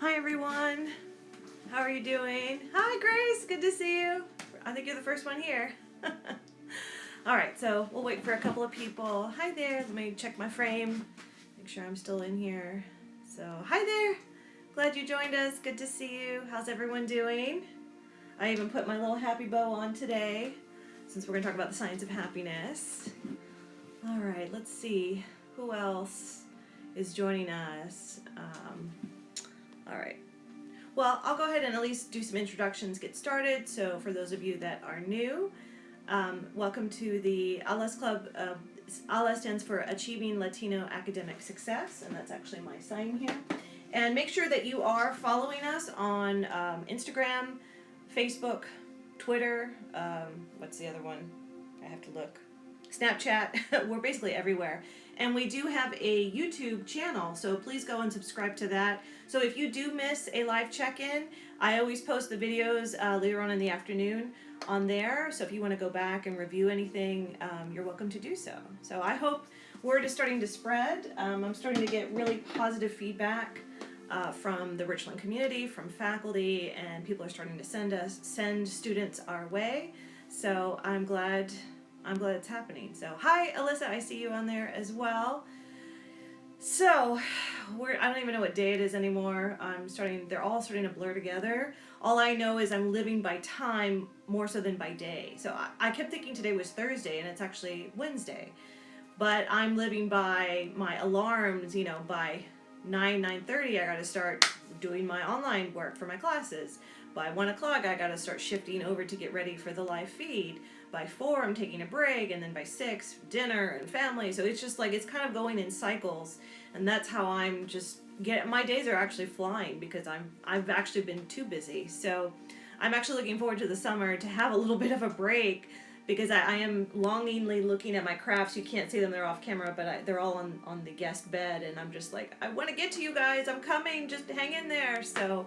Hi everyone, how are you doing? Hi Grace, good to see you. I think you're the first one here. Alright, so we'll wait for a couple of people. Hi there, let me check my frame, make sure I'm still in here. So, hi there, glad you joined us, good to see you. How's everyone doing? I even put my little happy bow on today, since we're going to talk about the science of happiness. Alright, let's see, who else is joining us? Alright. Well, I'll go ahead and at least do some introductions, get started. So for those of you that are new, welcome to the ALAS Club. ALAS stands for Achieving Latino Academic Success, and that's actually my sign here. And make sure that you are following us on Instagram, Facebook, Twitter, what's the other one? I have to look. Snapchat. We're basically everywhere. And we do have a YouTube channel, so please go and subscribe to that. So if you do miss a live check-in, I always post the videos later on in the afternoon on there. So if you want to go back and review anything, you're welcome to do so. So I hope word is starting to spread. I'm starting to get really positive feedback from the Richland community, from faculty, and people are starting to send students our way. So I'm glad it's happening. So hi Alyssa, I see you on there as well. So I don't even know what day it is anymore. They're all starting to blur together. All I know is I'm living by time more so than by day. So I kept thinking today was Thursday and it's actually Wednesday. But I'm living by my alarms, by 9:30 I gotta start doing my online work for my classes. By 1 o'clock I gotta start shifting over to get ready for the live feed. By 4 I'm taking a break, and then by 6 dinner and family. So it's just like it's kind of going in cycles, and that's how I'm just my days are actually flying because I've actually been too busy. So I'm actually looking forward to the summer to have a little bit of a break because I am longingly looking at my crafts. You can't see them, they're off camera, but they're all on the guest bed, and I'm just like, I want to get to you guys, I'm coming, just hang in there. So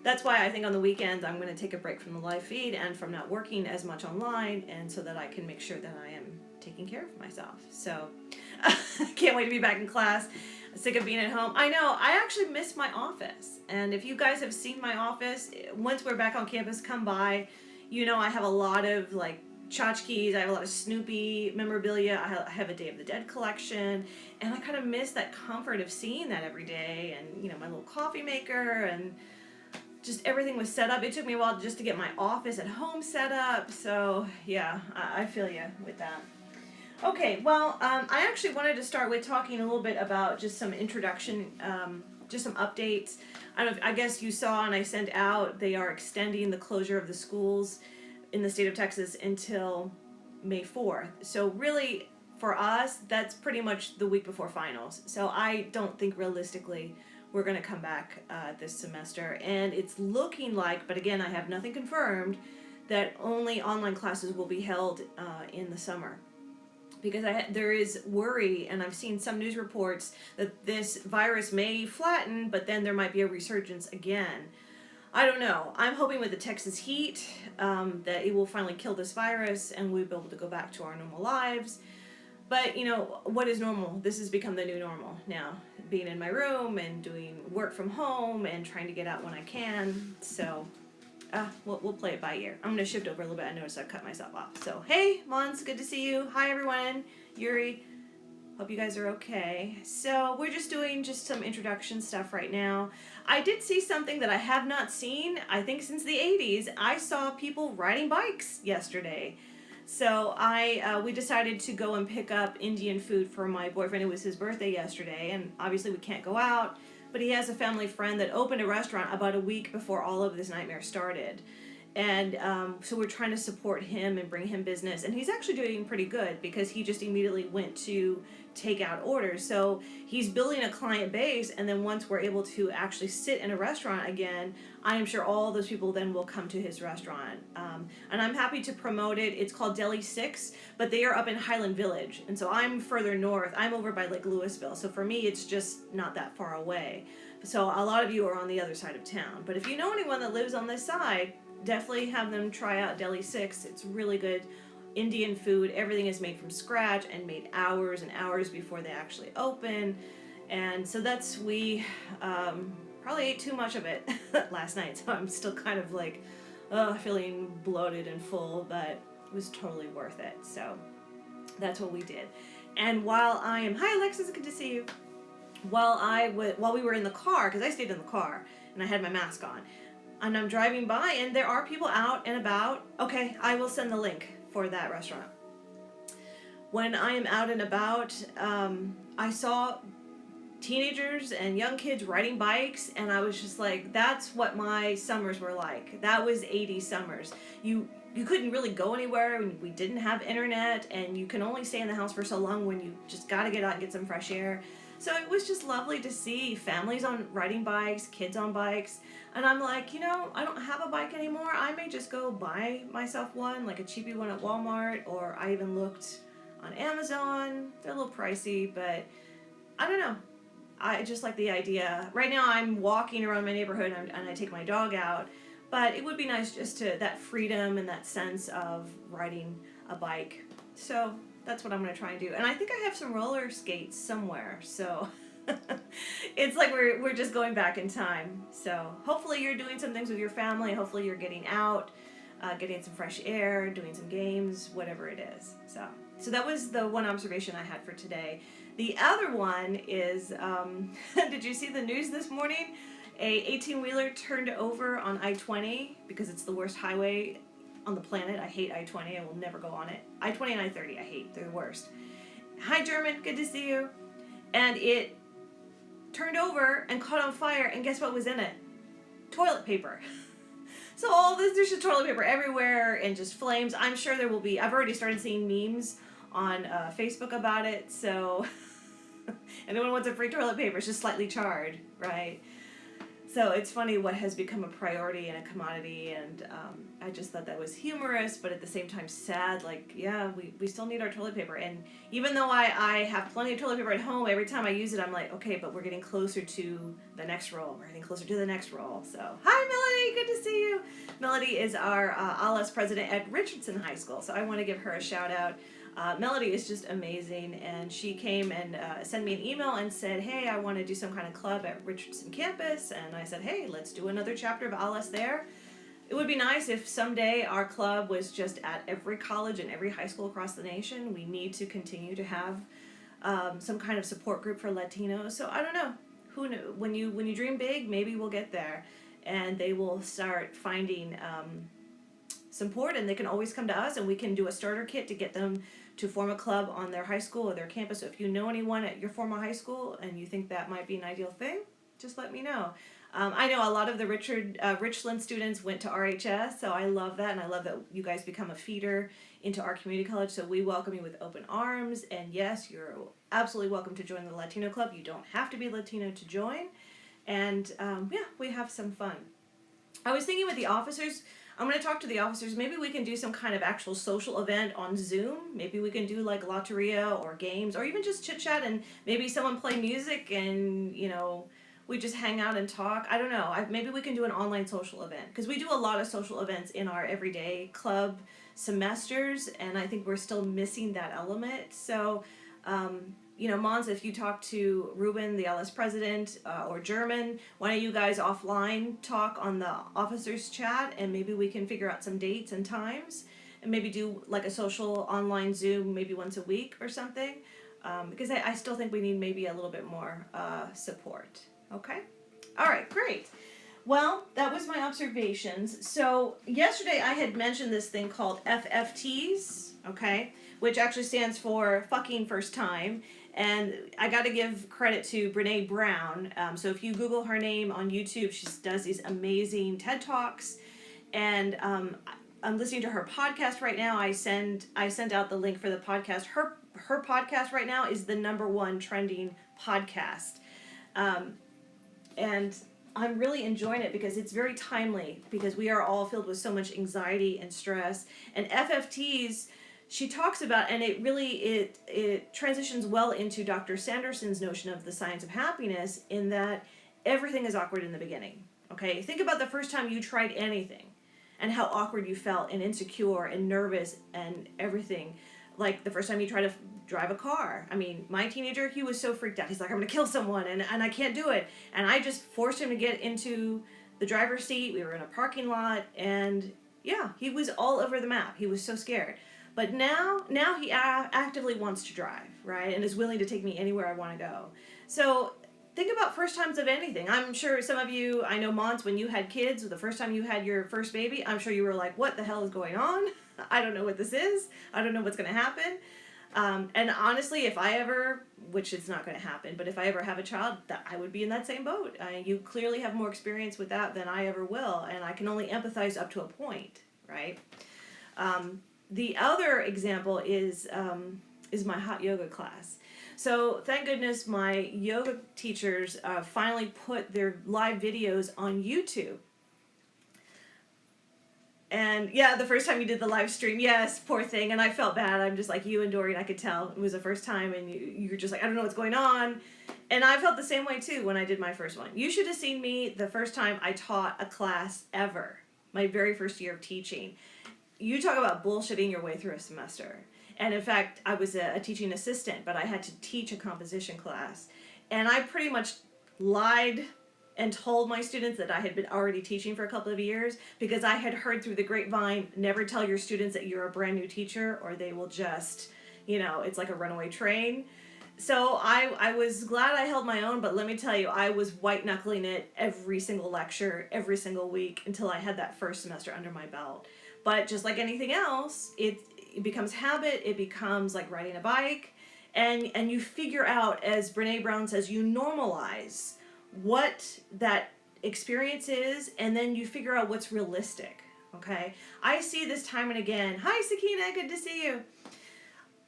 that's why I think on the weekends I'm going to take a break from the live feed and from not working as much online, and so that I can make sure that I am taking care of myself. So I can't wait to be back in class. I'm sick of being at home. I know, I actually miss my office. And if you guys have seen my office, once we're back on campus, come by. I have a lot of tchotchkes, I have a lot of Snoopy memorabilia, I have a Day of the Dead collection, and I kind of miss that comfort of seeing that every day, and my little coffee maker, and just everything was set up. It took me a while just to get my office at home set up. So yeah, I feel you with that. Okay, well, I actually wanted to start with talking a little bit about just some introduction, just some updates. I guess you saw and I sent out, they are extending the closure of the schools in the state of Texas until May 4th. So really, for us, that's pretty much the week before finals. So I don't think realistically we're going to come back this semester, and it's looking like, but again I have nothing confirmed, that only online classes will be held in the summer, because there is worry, and I've seen some news reports that this virus may flatten, but then there might be a resurgence again. I don't know. I'm hoping with the Texas heat that it will finally kill this virus and we'll be able to go back to our normal lives. But, what is normal? This has become the new normal now. Being in my room and doing work from home and trying to get out when I can. So, we'll play it by ear. I'm going to shift over a little bit. I noticed I cut myself off. So, hey, Mons, good to see you. Hi, everyone. Yuri, hope you guys are okay. So, we're just doing some introduction stuff right now. I did see something that I have not seen, I think, since the 80s. I saw people riding bikes yesterday. So we decided to go and pick up Indian food for my boyfriend. It was his birthday yesterday, and obviously we can't go out, but he has a family friend that opened a restaurant about a week before all of this nightmare started. And so we're trying to support him and bring him business, and he's actually doing pretty good because he just immediately went to take out orders. So he's building a client base, and then once we're able to actually sit in a restaurant again, I am sure all those people then will come to his restaurant. And I'm happy to promote it. It's called Deli 6, but they are up in Highland Village, and so I'm further north. I'm over by Louisville, so for me it's just not that far away. So a lot of you are on the other side of town, but if you know anyone that lives on this side, definitely have them try out Deli 6. It's really good Indian food. Everything is made from scratch and made hours and hours before they actually open. And so we probably ate too much of it last night, so I'm still kind of like, feeling bloated and full, but it was totally worth it. So that's what we did. And while I am, hi Alexis, good to see you. While we were in the car, because I stayed in the car and I had my mask on, and I'm driving by and there are people out and about. Okay, I will send the link for that restaurant. When I am out and about, I saw teenagers and young kids riding bikes, and I was just like, that's what my summers were like. That was 80s summers. You couldn't really go anywhere, and we didn't have internet, and you can only stay in the house for so long when you just got to get out and get some fresh air. So it was just lovely to see families on riding bikes, kids on bikes, and I'm like, I don't have a bike anymore. I may just go buy myself one, like a cheapy one at Walmart, or I even looked on Amazon. They're a little pricey, but I don't know. I just like the idea. Right now I'm walking around my neighborhood and I take my dog out, but it would be nice just to that freedom and that sense of riding a bike. So that's what I'm going to try and do. And I think I have some roller skates somewhere. So it's like we're just going back in time. So hopefully you're doing some things with your family. Hopefully you're getting out, getting some fresh air, doing some games, whatever it is. So that was the one observation I had for today. The other one is, did you see the news this morning? A 18-wheeler turned over on I-20 because it's the worst highway on the planet. I hate I-20. I will never go on it. I-20 and I-30 I hate. They're the worst. Hi, German. Good to see you. And it turned over and caught on fire, and guess what was in it? Toilet paper. So there's just toilet paper everywhere and just flames. I'm sure there will be. I've already started seeing memes on Facebook about it, so anyone wants a free toilet paper, it's just slightly charred, right? So it's funny what has become a priority and a commodity, and I just thought that was humorous, but at the same time sad. Like, yeah, we still need our toilet paper, and even though I have plenty of toilet paper at home, every time I use it, I'm like, okay, but we're getting closer to the next roll. We're getting closer to the next roll. So, hi, Melody, good to see you. Melody is our ALAS president at Richardson High School, so I want to give her a shout out. Melody is just amazing, and she came and sent me an email and said, hey, I want to do some kind of club at Richardson campus, and I said, hey, let's do another chapter of ALAS there. It would be nice if someday our club was just at every college and every high school across the nation. We need to continue to have some kind of support group for Latinos. So I don't know. Who knew? When you dream big, maybe we'll get there, and they will start finding support, and they can always come to us, and we can do a starter kit to get them to form a club on their high school or their campus. So if you know anyone at your former high school and you think that might be an ideal thing, just let me know. I know a lot of the Richland students went to RHS, so I love that, and I love that you guys become a feeder into our community college, so we welcome you with open arms, and yes, you're absolutely welcome to join the Latino club. You don't have to be Latino to join, and yeah, we have some fun. I was thinking with the officers, I'm going to talk to the officers. Maybe we can do some kind of actual social event on Zoom. Maybe we can do like Lotteria or games, or even just chit chat, and maybe someone play music, and we just hang out and talk. I don't know. Maybe we can do an online social event, because we do a lot of social events in our everyday club semesters, and I think we're still missing that element. So, Mons, if you talk to Ruben, the LS president, or German, why don't you guys offline talk on the officers chat, and maybe we can figure out some dates and times, and maybe do like a social online Zoom maybe once a week or something, because I still think we need maybe a little bit more support. Okay? All right, great. Well, that was my observations. So yesterday I had mentioned this thing called FFTs, okay, which actually stands for fucking first time. And I got to give credit to Brene Brown. So if you Google her name on YouTube, she does these amazing TED Talks. And I'm listening to her podcast right now. I sent out the link for the podcast. Her podcast right now is the #1 trending podcast. And I'm really enjoying it because it's very timely, because we are all filled with so much anxiety and stress. And FFTs, she talks about, and it transitions well into Dr. Sanderson's notion of the science of happiness, in that everything is awkward in the beginning. Okay, think about the first time you tried anything and how awkward you felt and insecure and nervous and everything. like the first time you try to drive a car. I mean, my teenager, he was so freaked out. He's like, I'm going to kill someone and I can't do it. And I just forced him to get into the driver's seat. We were in a parking lot and yeah, he was all over the map. He was so scared. But now he actively wants to drive, right? And is willing to take me anywhere I want to go. So think about first times of anything. I'm sure some of you, I know Mons, when you had kids, the first time you had your first baby, I'm sure you were like, what the hell is going on? I don't know what this is. I don't know what's going to happen. And honestly, if I ever, which is not going to happen, but if I ever have a child, I would be in that same boat. You clearly have more experience with that than I ever will, and I can only empathize up to a point, right? The other example is my hot yoga class. So thank goodness my yoga teachers finally put their live videos on YouTube. And yeah, the first time you did the live stream, yes, poor thing. And I felt bad. I'm just like you and Doreen, I could tell it was the first time and you were just like, I don't know what's going on. And I felt the same way too when I did my first one. You should have seen me the first time I taught a class ever, my very first year of teaching. You talk about bullshitting your way through a semester. And in fact, I was a teaching assistant, but I had to teach a composition class. And I pretty much lied and told my students that I had been already teaching for a couple of years because I had heard through the grapevine, never tell your students that you're a brand new teacher or they will just, it's like a runaway train. So I was glad I held my own, but let me tell you, I was white knuckling it every single lecture, every single week until I had that first semester under my belt. But just like anything else, it becomes habit, it becomes like riding a bike, and you figure out, as Brene Brown says, you normalize what that experience is, and then you figure out what's realistic, okay? I see this time and again. Hi, Sakina, good to see you.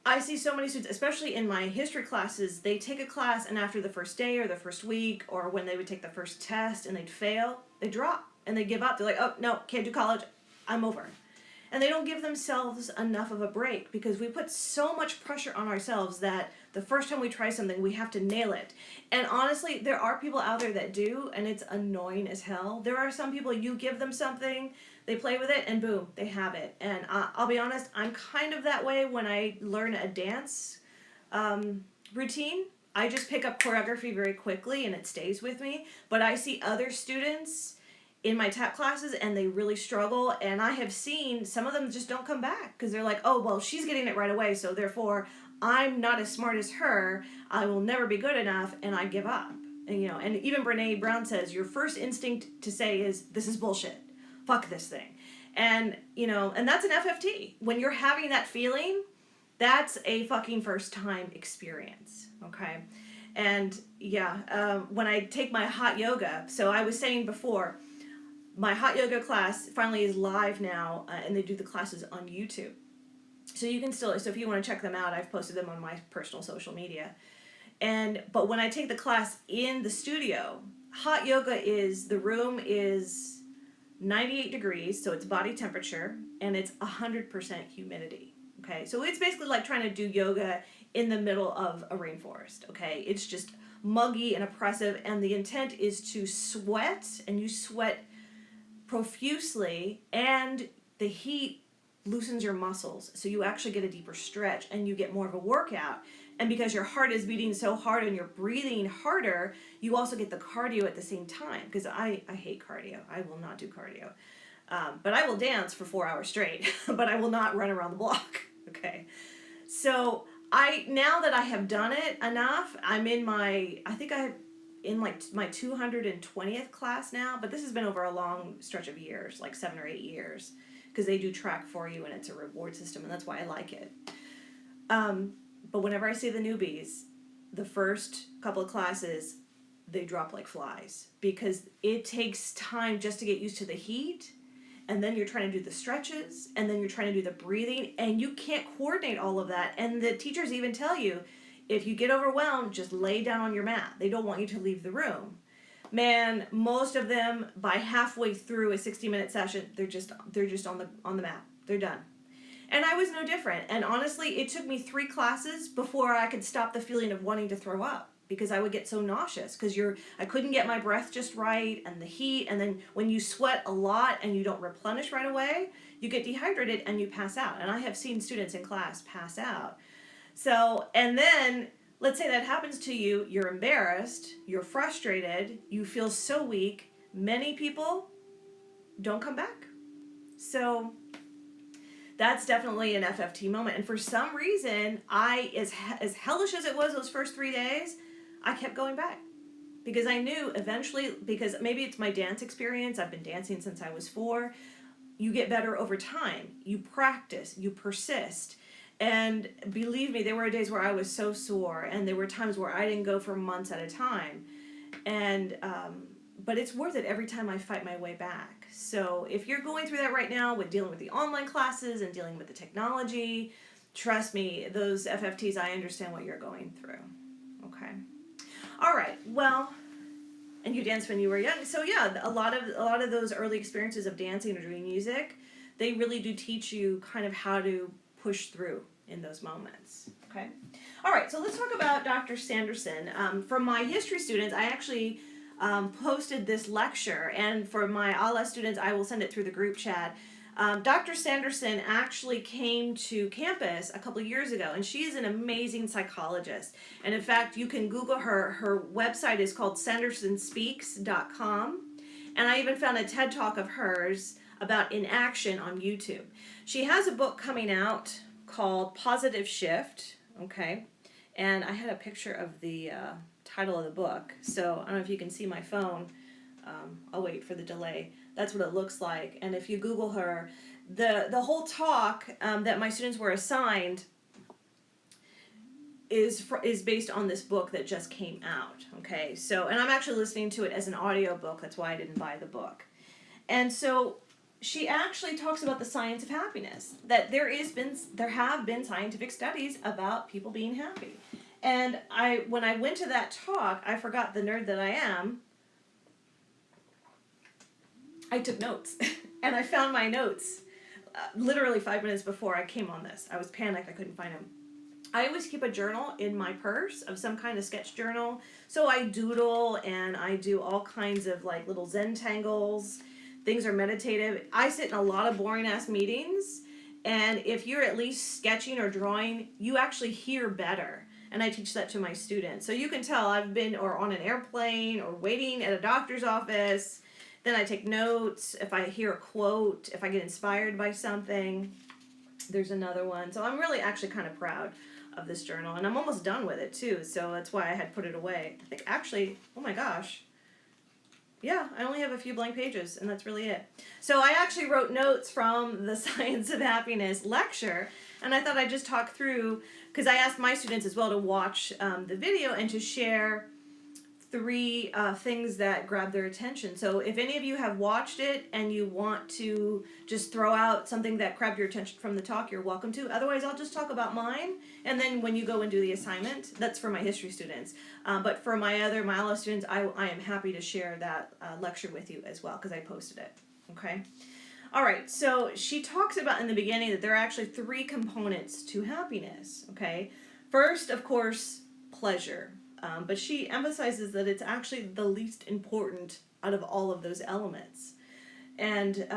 I see so many students, especially in my history classes, they take a class and after the first day or the first week or when they would take the first test and they'd fail, they drop and they give up. They're like, oh, no, can't do college, I'm over. And they don't give themselves enough of a break because we put so much pressure on ourselves that the first time we try something, we have to nail it. And honestly, there are people out there that do, and it's annoying as hell. There are some people, you give them something, they play with it, and boom, they have it. And I'll be honest, I'm kind of that way when I learn a dance routine. I just pick up choreography very quickly, and it stays with me. But I see other students in my tap classes and they really struggle, and I have seen some of them just don't come back because they're like, oh, well, she's getting it right away, so therefore I'm not as smart as her, I will never be good enough, and I give up. And and even Brene Brown says your first instinct to say is, this is bullshit, fuck this thing. And and that's an FFT. When you're having that feeling, that's a fucking first time experience, okay? And when I take my hot yoga, so I was saying before, my hot yoga class finally is live now, and they do the classes on YouTube. So you can so if you want to check them out, I've posted them on my personal social media. But when I take the class in the studio, hot yoga the room is 98 degrees, so it's body temperature, and it's 100% humidity, okay? So it's basically like trying to do yoga in the middle of a rainforest, okay? It's just muggy and oppressive, and the intent is to sweat, and you sweat profusely, and the heat loosens your muscles, so you actually get a deeper stretch and you get more of a workout. And because your heart is beating so hard and you're breathing harder, you also get the cardio at the same time. Because I hate cardio. I will not do cardio. But I will dance for 4 hours straight, but I will not run around the block. Okay. So now that I have done it enough, I'm in my 220th class now, but this has been over a long stretch of years, like 7 or 8 years, because they do track for you and it's a reward system, and that's why I like it. But whenever I see the newbies, the first couple of classes, they drop like flies because it takes time just to get used to the heat, and then you're trying to do the stretches, and then you're trying to do the breathing, and you can't coordinate all of that. And the teachers even tell you, if you get overwhelmed, just lay down on your mat. They don't want you to leave the room. Man, most of them, by halfway through a 60-minute session, they're just on the mat. They're done. And I was no different. And honestly, it took me 3 classes before I could stop the feeling of wanting to throw up. because I would get so nauseous because I couldn't get my breath just right, and the heat, and then when you sweat a lot and you don't replenish right away, you get dehydrated and you pass out. And I have seen students in class pass out. So, and then let's say that happens to you, you're embarrassed, you're frustrated, you feel so weak. Many people don't come back. So that's definitely an FFT moment. And for some reason, as hellish as it was those first 3 days, I kept going back because I knew eventually, because maybe it's my dance experience, I've been dancing since I was 4, you get better over time. You practice, you persist. And believe me, there were days where I was so sore, and there were times where I didn't go for months at a time. And, but it's worth it every time I fight my way back. So if you're going through that right now with dealing with the online classes and dealing with the technology, trust me, those FFTs, I understand what you're going through. Okay. All right. Well, and you danced when you were young. So yeah, a lot of those early experiences of dancing or doing music, they really do teach you kind of how to push through in those moments. Okay. All right. So let's talk about Dr. Sanderson. For my history students, I actually posted this lecture, and for my ALA students, I will send it through the group chat. Dr. Sanderson actually came to campus a couple of years ago, and she is an amazing psychologist. And in fact, you can Google her. Her website is called sandersonspeaks.com. And I even found a TED Talk of hers about inaction on YouTube. She has a book coming out called Positive Shift, okay? And I had a picture of the title of the book, so I don't know if you can see my phone. I'll wait for the delay. That's what it looks like. And if you Google her, the whole talk that my students were assigned is based on this book that just came out. Okay, so, and I'm actually listening to it as an audio book. That's why I didn't buy the book. And so she actually talks about the science of happiness. That there have been scientific studies about people being happy. And when I went to that talk, I forgot, the nerd that I am, I took notes. And I found my notes literally 5 minutes before I came on this. I was panicked. I couldn't find them. I always keep a journal in my purse of some kind of sketch journal. So I doodle, and I do all kinds of like little Zen tangles. Things are meditative. I sit in a lot of boring ass meetings. And if you're at least sketching or drawing, you actually hear better. And I teach that to my students. So you can tell I've been or on an airplane or waiting at a doctor's office. Then I take notes. If I hear a quote, if I get inspired by something, there's another one. So I'm really actually kind of proud of this journal. And I'm almost done with it too. So that's why I had put it away. I think actually, oh my gosh. Yeah, I only have a few blank pages, and that's really it. So I actually wrote notes from the Science of Happiness lecture, and I thought I'd just talk through, because I asked my students as well to watch the video and to share 3 things that grab their attention. So if any of you have watched it and you want to just throw out something that grabbed your attention from the talk, you're welcome to. Otherwise, I'll just talk about mine. And then when you go and do the assignment, that's for my history students. But for my ALA students, I am happy to share that lecture with you as well, because I posted it. Okay? All right, so she talks about in the beginning that there are actually 3 components to happiness. Okay? First, of course, pleasure. But she emphasizes that it's actually the least important out of all of those elements. And,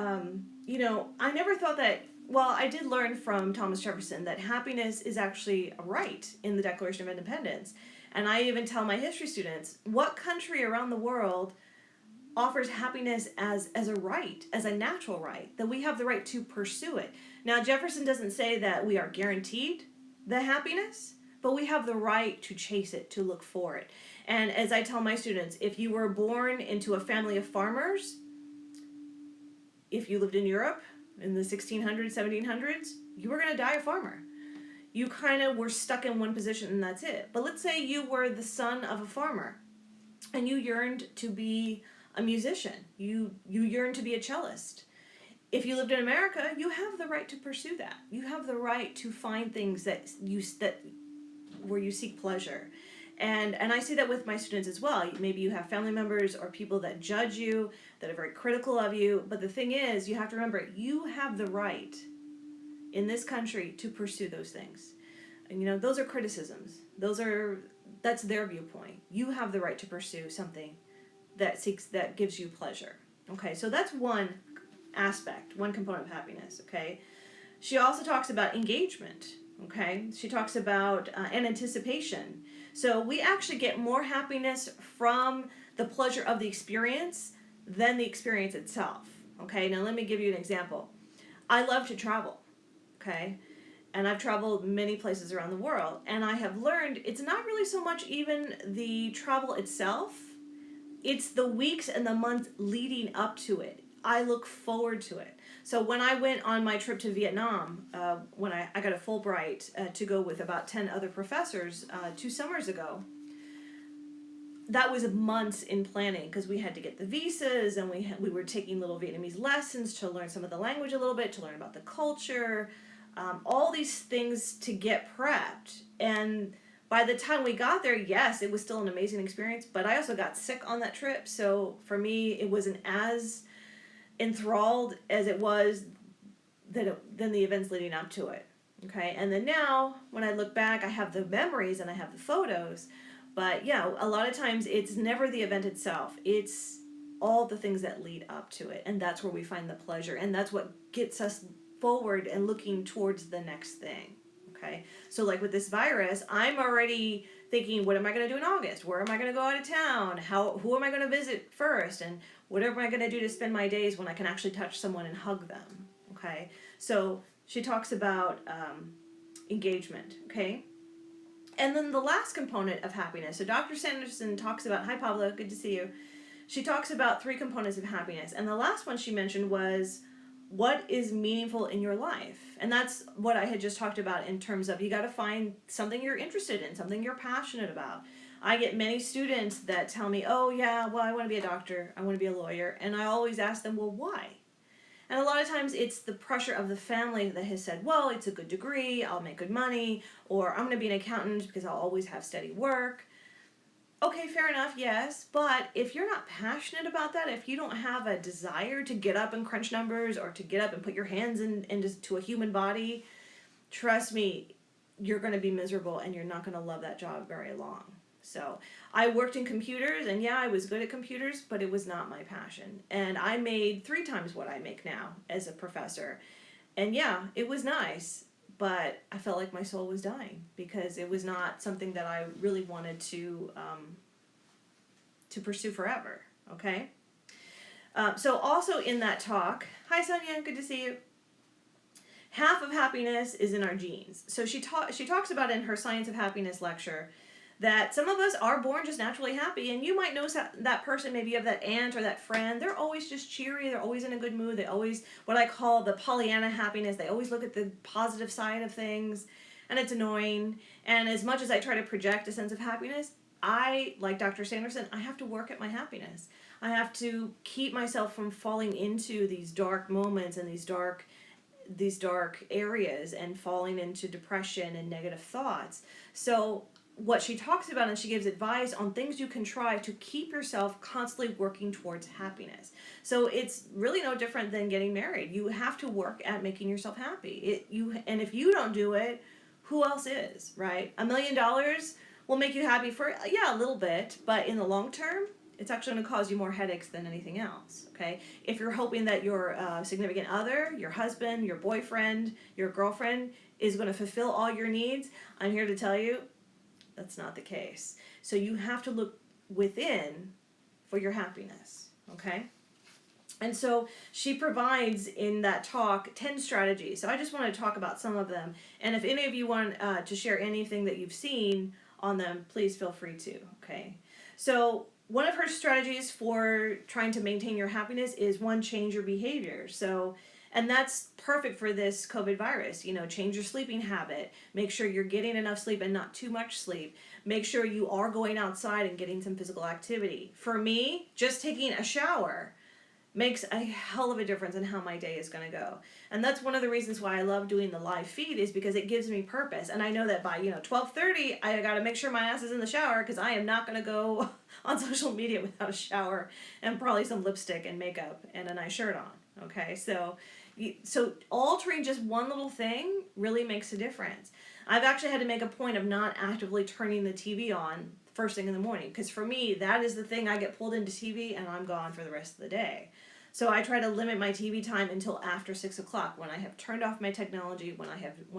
I never thought that, well, I did learn from Thomas Jefferson that happiness is actually a right in the Declaration of Independence. And I even tell my history students, what country around the world offers happiness as a right, as a natural right, that we have the right to pursue it? Now, Jefferson doesn't say that we are guaranteed the happiness, but we have the right to chase it, to look for it. And as I tell my students, if you were born into a family of farmers, if you lived in Europe in the 1600s, 1700s, you were going to die a farmer. You kind of were stuck in one position and that's it. But let's say you were the son of a farmer and you yearned to be a musician. You yearned to be a cellist. If you lived in America, you have the right to pursue that. You have the right to find things where you seek pleasure. And I see that with my students as well. Maybe you have family members or people that judge you, that are very critical of you. But the thing is, you have to remember, you have the right in this country to pursue those things. those are criticisms. That's their viewpoint. You have the right to pursue something that gives you pleasure. Okay, so that's one aspect, one component of happiness. Okay, she also talks about engagement. Okay, she talks about and anticipation. So we actually get more happiness from the pleasure of the experience than the experience itself. Okay, now let me give you an example. I love to travel. Okay, and I've traveled many places around the world, and I have learned it's not really so much even the travel itself, it's the weeks and the months leading up to it. I look forward to it. So when I went on my trip to Vietnam, when I got a Fulbright to go with about 10 other professors 2 summers ago, that was months in planning because we had to get the visas, and we were taking little Vietnamese lessons to learn some of the language a little bit, to learn about the culture, all these things to get prepped. And by the time we got there, yes, it was still an amazing experience, but I also got sick on that trip. So for me, it wasn't as enthralled as it was than the events leading up to it. Okay, and then now when I look back, I have the memories and I have the photos, but yeah, a lot of times it's never the event itself. It's all the things that lead up to it, and that's where we find the pleasure, and that's what gets us forward and looking towards the next thing. Okay, so like with this virus, I'm already thinking, what am I going to do in August? Where am I going to go out of town? Who am I going to visit first? And what am I going to do to spend my days when I can actually touch someone and hug them? Okay, so she talks about engagement. Okay, and then the last component of happiness. So Dr. Sanderson talks about, hi Pablo, good to see you. She talks about 3 components of happiness, and the last one she mentioned was what is meaningful in your life. And that's what I had just talked about in terms of you got to find something you're interested in, something you're passionate about. I get many students that tell me, oh yeah, well, I want to be a doctor, I want to be a lawyer, and I always ask them, well, why? And a lot of times it's the pressure of the family that has said, well, it's a good degree, I'll make good money, or I'm going to be an accountant because I'll always have steady work. Okay, fair enough, yes, but if you're not passionate about that, if you don't have a desire to get up and crunch numbers or to get up and put your hands into a human body, trust me, you're going to be miserable and you're not going to love that job very long. So I worked in computers, and yeah, I was good at computers, but it was not my passion. And I made 3 times what I make now as a professor. And yeah, it was nice, but I felt like my soul was dying because it was not something that I really wanted to pursue forever. Okay. So also in that talk, hi Sonia, good to see you. Half of happiness is in our genes. So she talks about in her Science of Happiness lecture that some of us are born just naturally happy, and you might notice that person, maybe you have that aunt or that friend, they're always just cheery, they're always in a good mood, they always, what I call the Pollyanna happiness, they always look at the positive side of things, and it's annoying. And as much as I try to project a sense of happiness, like Dr. Sanderson, I have to work at my happiness. I have to keep myself from falling into these dark moments and these dark areas and falling into depression and negative thoughts. So what she talks about, and she gives advice on things you can try to keep yourself constantly working towards happiness. So it's really no different than getting married. You have to work at making yourself happy. And if you don't do it, who else is, right? $1 million will make you happy for, yeah, a little bit, but in the long term, it's actually going to cause you more headaches than anything else, okay? If you're hoping that your significant other, your husband, your boyfriend, your girlfriend is going to fulfill all your needs, I'm here to tell you, that's not the case. So you have to look within for your happiness, okay? And so she provides in that talk 10 strategies. So I just want to talk about some of them. And if any of you want to share anything that you've seen on them, please feel free to, okay? So one of her strategies for trying to maintain your happiness is change your behavior. So, and that's perfect for this COVID virus. Change your sleeping habit. Make sure you're getting enough sleep and not too much sleep. Make sure you are going outside and getting some physical activity. For me, just taking a shower makes a hell of a difference in how my day is going to go. And that's one of the reasons why I love doing the live feed, is because it gives me purpose. And I know that by 12:30, I got to make sure my ass is in the shower, because I am not going to go on social media without a shower and probably some lipstick and makeup and a nice shirt on. Okay, so So altering just one little thing really makes a difference. I've actually had to make a point of not actively turning the TV on first thing in the morning, because for me, that is the thing. I get pulled into TV and I'm gone for the rest of the day. So I try to limit my TV time until after 6 o'clock, when I have turned off my technology, when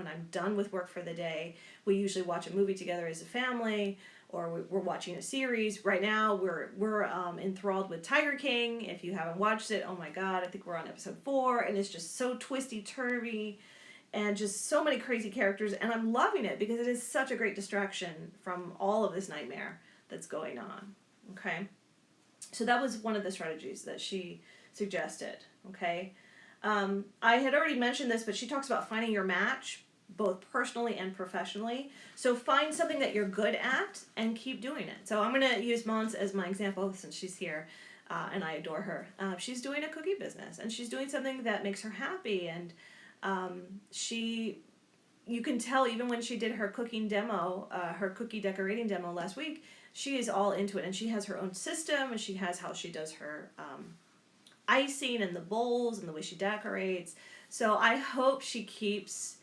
I'm done with work for the day. We usually watch a movie together as a family, or we're watching a series. Right now, we're enthralled with Tiger King. If you haven't watched it, oh my God, I think we're on episode 4, and it's just so twisty turvy, and just so many crazy characters, and I'm loving it because it is such a great distraction from all of this nightmare that's going on. Okay, so that was one of the strategies that she suggested. Okay, I had already mentioned this, but she talks about finding your match both personally and professionally. So find something that you're good at and keep doing it. So I'm going to use Mons as my example since she's here, and I adore her. She's doing a cookie business, and she's doing something that makes her happy, and you can tell even when she did her cooking demo, her cookie decorating demo last week, she is all into it, and she has her own system, and she has how she does her icing and the bowls and the way she decorates. So I hope she keeps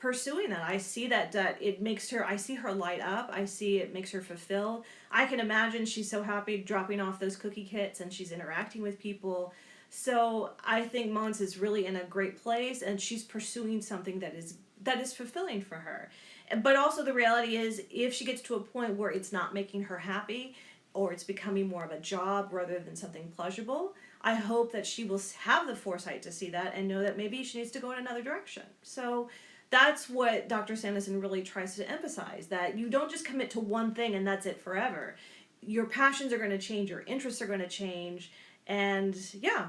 pursuing that. I see that it makes her, I see her light up. I see it makes her fulfilled. I can imagine she's so happy dropping off those cookie kits, and she's interacting with people. So I think Mons is really in a great place, and she's pursuing something that is fulfilling for her. But also the reality is, if she gets to a point where it's not making her happy, or it's becoming more of a job rather than something pleasurable, I hope that she will have the foresight to see that and know that maybe she needs to go in another direction. So that's what Dr. Sanderson really tries to emphasize, that you don't just commit to one thing and that's it forever. Your passions are going to change, your interests are going to change, and yeah.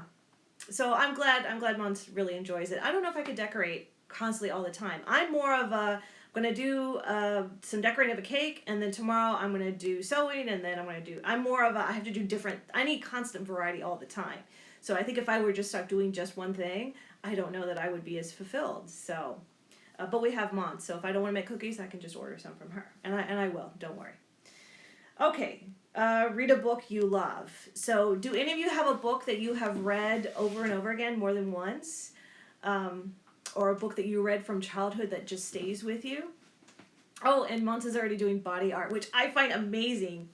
So I'm glad Mons really enjoys it. I don't know if I could decorate constantly all the time. I'm more of a, I'm going to do some decorating of a cake, and then tomorrow I'm going to do sewing, and then I'm more of a, I have to do different, I need constant variety all the time. So I think if I were just stuck doing just one thing, I don't know that I would be as fulfilled. So, but we have Mons, so if I don't want to make cookies, I can just order some from her. And I will, don't worry. Okay, read a book you love. So do any of you have a book that you have read over and over again more than once? Or a book that you read from childhood that just stays with you? Oh, and Mons is already doing body art, which I find amazing.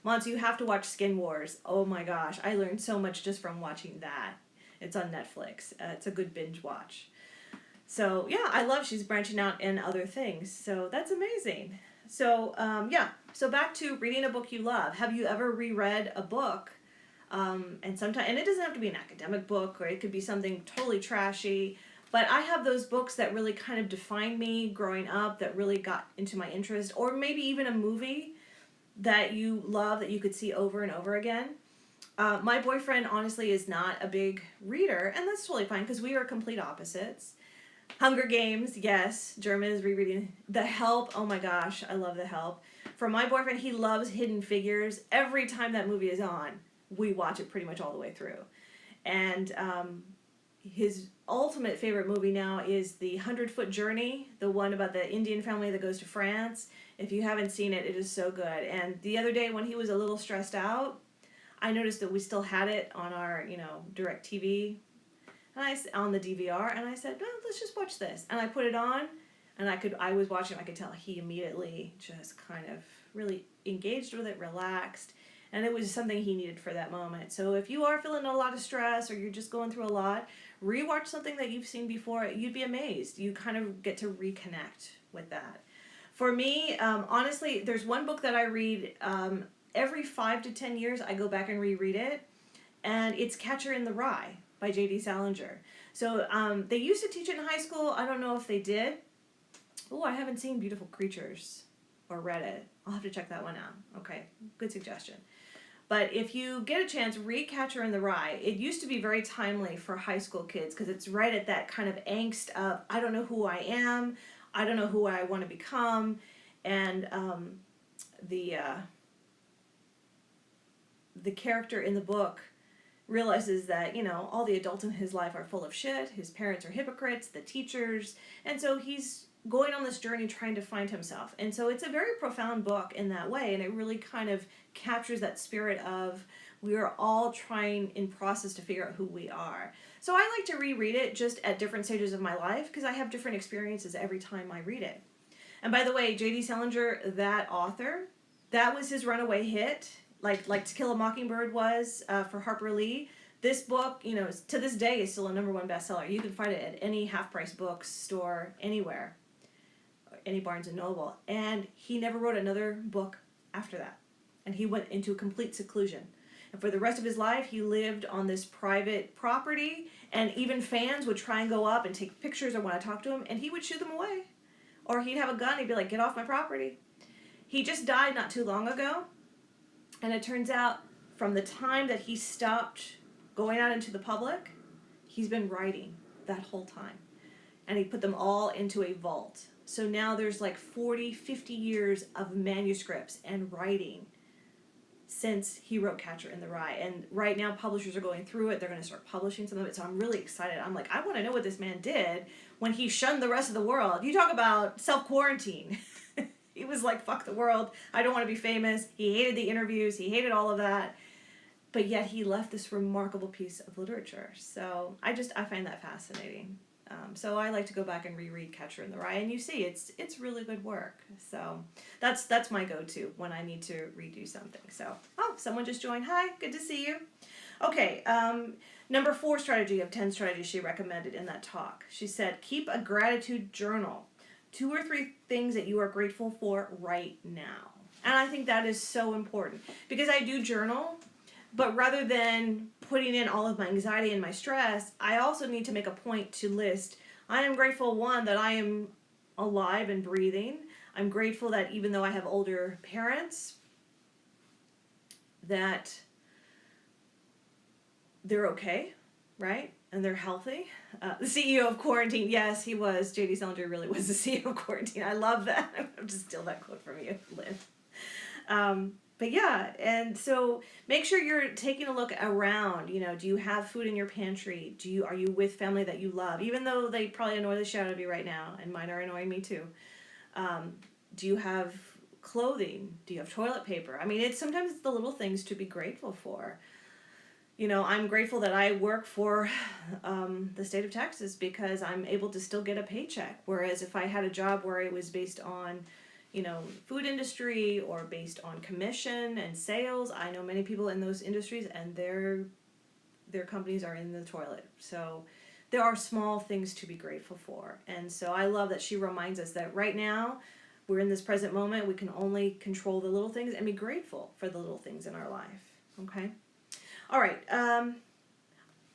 Mons, you have to watch Skin Wars. Oh my gosh, I learned so much just from watching that. It's on Netflix. It's a good binge watch. So yeah, I love she's branching out in other things. So that's amazing. So yeah, so back to reading a book you love. Have you ever reread a book? And it doesn't have to be an academic book, or it could be something totally trashy. But I have those books that really kind of defined me growing up, that really got into my interest, or maybe even a movie that you love that you could see over and over again. My boyfriend honestly is not a big reader, and that's totally fine because we are complete opposites. Hunger Games, yes. German is rereading. The Help, oh my gosh, I love The Help. For my boyfriend, he loves Hidden Figures. Every time that movie is on, we watch it pretty much all the way through. And his ultimate favorite movie now is The 100-Foot Journey, the one about the Indian family that goes to France. If you haven't seen it, it is so good. And the other day when he was a little stressed out, I noticed that we still had it on our, direct TV, and on the DVR, and I said, well, let's just watch this. And I put it on, and I was watching, I could tell he immediately just kind of really engaged with it, relaxed, and it was something he needed for that moment. So if you are feeling a lot of stress, or you're just going through a lot, rewatch something that you've seen before. You'd be amazed. You kind of get to reconnect with that. For me, honestly, there's one book that I read every 5 to 10 years. I go back and reread it, and it's Catcher in the Rye by J.D. Salinger. So they used to teach it in high school. I don't know if they did. Oh, I haven't seen Beautiful Creatures or read it. I'll have to check that one out. Okay, good suggestion. But if you get a chance, read Catcher in the Rye. It used to be very timely for high school kids because it's right at that kind of angst of, I don't know who I am, I don't know who I want to become, and the character in the book realizes that, all the adults in his life are full of shit, his parents are hypocrites, the teachers, and so he's going on this journey trying to find himself. And so it's a very profound book in that way, and it really kind of captures that spirit of we are all trying in process to figure out who we are. So I like to reread it just at different stages of my life because I have different experiences every time I read it. And by the way, J.D. Salinger, that author, that was his runaway hit, like To Kill a Mockingbird was for Harper Lee. This book, to this day is still a #1 bestseller. You can find it at any half-price bookstore, anywhere, any Barnes and Noble. And he never wrote another book after that. And he went into complete seclusion. And for the rest of his life, he lived on this private property, and even fans would try and go up and take pictures or want to talk to him, and he would shoot them away. Or he'd have a gun, he'd be like, get off my property. He just died not too long ago, and it turns out from the time that he stopped going out into the public, he's been writing that whole time. And he put them all into a vault. So now there's like 40, 50 years of manuscripts and writing since he wrote Catcher in the Rye. And right now publishers are going through it. They're going to start publishing some of it. So I'm really excited. I'm like, I want to know what this man did when he shunned the rest of the world. You talk about self-quarantine. He was like, fuck the world. I don't want to be famous. He hated the interviews. He hated all of that. But yet he left this remarkable piece of literature. So I find that fascinating. So I like to go back and reread Catcher in the Rye, and you see it's really good work. So that's my go-to when I need to redo something. So, someone just joined. Hi, good to see you. Okay, number 4 strategy of 10 strategies she recommended in that talk. She said, keep a gratitude journal. 2 or 3 things that you are grateful for right now. And I think that is so important because I do journal. But rather than putting in all of my anxiety and my stress, I also need to make a point to list, I am grateful, 1, that I am alive and breathing. I'm grateful that even though I have older parents, that they're okay, right? And they're healthy. The CEO of Quarantine, yes, he was. J.D. Salinger really was the CEO of Quarantine. I love that. I'm going to steal that quote from you, Lynn. But yeah, and so make sure you're taking a look around. Do you have food in your pantry? Are you with family that you love? Even though they probably annoy the shit out of you right now, and mine are annoying me too. Do you have clothing? Do you have toilet paper? I mean, sometimes it's the little things to be grateful for. I'm grateful that I work for the state of Texas because I'm able to still get a paycheck. Whereas if I had a job where it was based on food industry or based on commission and sales. I know many people in those industries and their companies are in the toilet. So there are small things to be grateful for. And so I love that she reminds us that right now we're in this present moment. We can only control the little things and be grateful for the little things in our life. Okay. All right.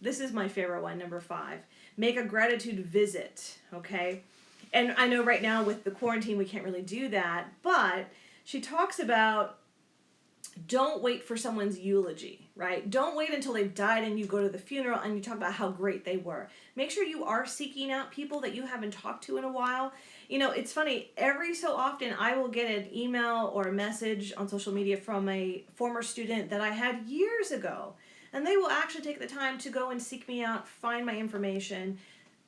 This is my favorite one, number 5. Make a gratitude visit. Okay. And I know right now with the quarantine we can't really do that, but she talks about don't wait for someone's eulogy, right? Don't wait until they've died and you go to the funeral and you talk about how great they were. Make sure you are seeking out people that you haven't talked to in a while. It's funny, every so often I will get an email or a message on social media from a former student that I had years ago, and they will actually take the time to go and seek me out, find my information,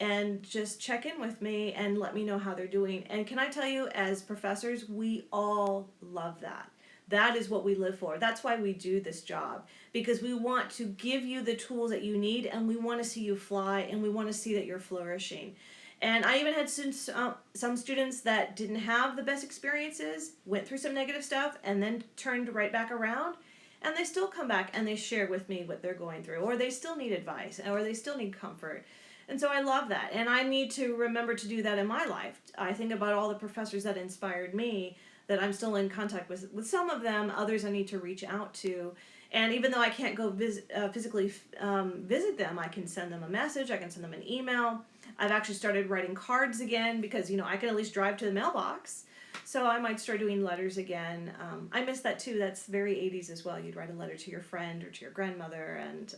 and just check in with me and let me know how they're doing. And can I tell you, as professors, we all love that. That is what we live for. That's why we do this job, because we want to give you the tools that you need, and we want to see you fly, and we want to see that you're flourishing. And I even had some students that didn't have the best experiences, went through some negative stuff, and then turned right back around, and they still come back and they share with me what they're going through, or they still need advice, or they still need comfort. And so I love that. And I need to remember to do that in my life. I think about all the professors that inspired me, that I'm still in contact with some of them, others I need to reach out to. And even though I can't go physically visit them, I can send them a message, I can send them an email. I've actually started writing cards again because, I can at least drive to the mailbox. So I might start doing letters again. I miss that too. That's very 80s as well. You'd write a letter to your friend or to your grandmother, and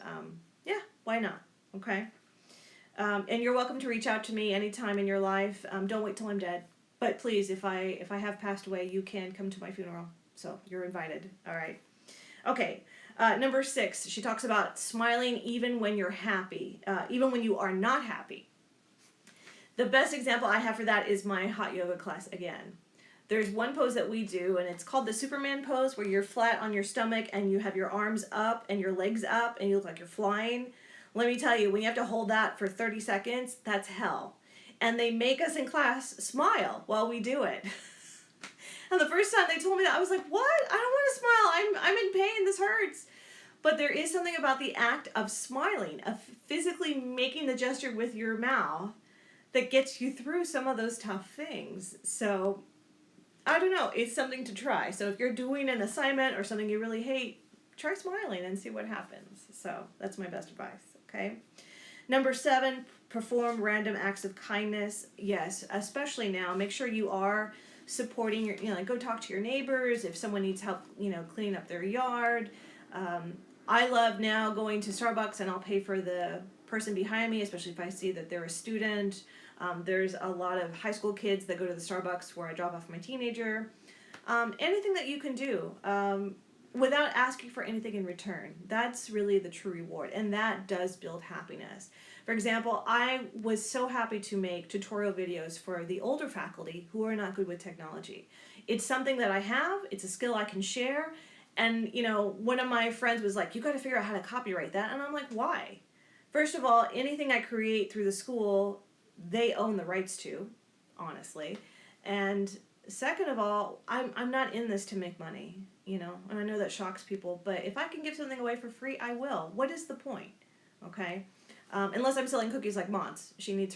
why not? Okay. And you're welcome to reach out to me anytime in your life. Don't wait till I'm dead. But please, if I have passed away, you can come to my funeral. So you're invited. All right. Okay. Number 6, she talks about smiling even when you're happy, even when you are not happy. The best example I have for that is my hot yoga class again. There's one pose that we do, and it's called the Superman pose, where you're flat on your stomach and you have your arms up and your legs up and you look like you're flying. Let me tell you, when you have to hold that for 30 seconds, that's hell. And they make us in class smile while we do it. And the first time they told me that, I was like, what? I don't want to smile. I'm in pain. This hurts. But there is something about the act of smiling, of physically making the gesture with your mouth that gets you through some of those tough things. So, I don't know. It's something to try. So if you're doing an assignment or something you really hate, try smiling and see what happens. So that's my best advice, okay? Number 7, perform random acts of kindness. Yes, especially now. Make sure you are supporting your, like go talk to your neighbors if someone needs help, cleaning up their yard. I love now going to Starbucks and I'll pay for the person behind me, especially if I see that they're a student. There's a lot of high school kids that go to the Starbucks where I drop off my teenager. Anything that you can do without asking for anything in return. That's really the true reward, and that does build happiness. For example, I was so happy to make tutorial videos for the older faculty who are not good with technology. It's something that I have, it's a skill I can share, and one of my friends was like, you got to figure out how to copyright that, and I'm like, why? First of all, anything I create through the school, they own the rights to, honestly, and second of all, I'm not in this to make money, and I know that shocks people, but if I can give something away for free, I will. What is the point? Okay? Unless I'm selling cookies like Mont's. She needs